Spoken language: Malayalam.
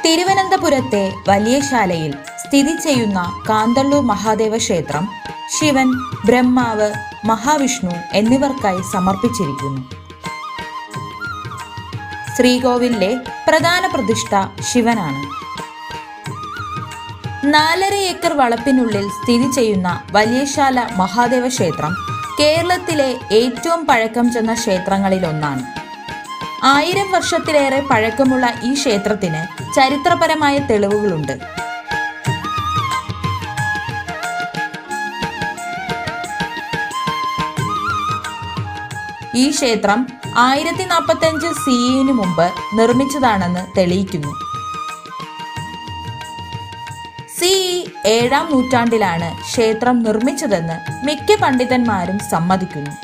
തിരുവനന്തപുരത്തെ വലിയശാലയിൽ സ്ഥിതി ചെയ്യുന്ന കാന്തള്ളൂർ മഹാദേവ ക്ഷേത്രം ശിവൻ, ബ്രഹ്മാവ്, മഹാവിഷ്ണു എന്നിവർക്കായി സമർപ്പിച്ചിരിക്കുന്നു. ശ്രീകോവിലിലെ പ്രധാന പ്രതിഷ്ഠ ശിവനാണ്. 4.5 ഏക്കർ വളപ്പിനുള്ളിൽ സ്ഥിതി ചെയ്യുന്ന വലിയശാല മഹാദേവ ക്ഷേത്രം കേരളത്തിലെ ഏറ്റവും പഴക്കം ചെന്ന ക്ഷേത്രങ്ങളിലൊന്നാണ്. 1000 വർഷത്തിലേറെ പഴക്കമുള്ള ഈ ക്ഷേത്രത്തിന് ചരിത്രപരമായ തെളിവുകളുണ്ട്. ഈ ക്ഷേത്രം 1045 CE മുമ്പ് നിർമ്മിച്ചതാണെന്ന് തെളിയിക്കുന്നു. CE 7-ാം നൂറ്റാണ്ടിലാണ് ക്ഷേത്രം നിർമ്മിച്ചതെന്ന് മിക്ക പണ്ഡിതന്മാരും സമ്മതിക്കുന്നു.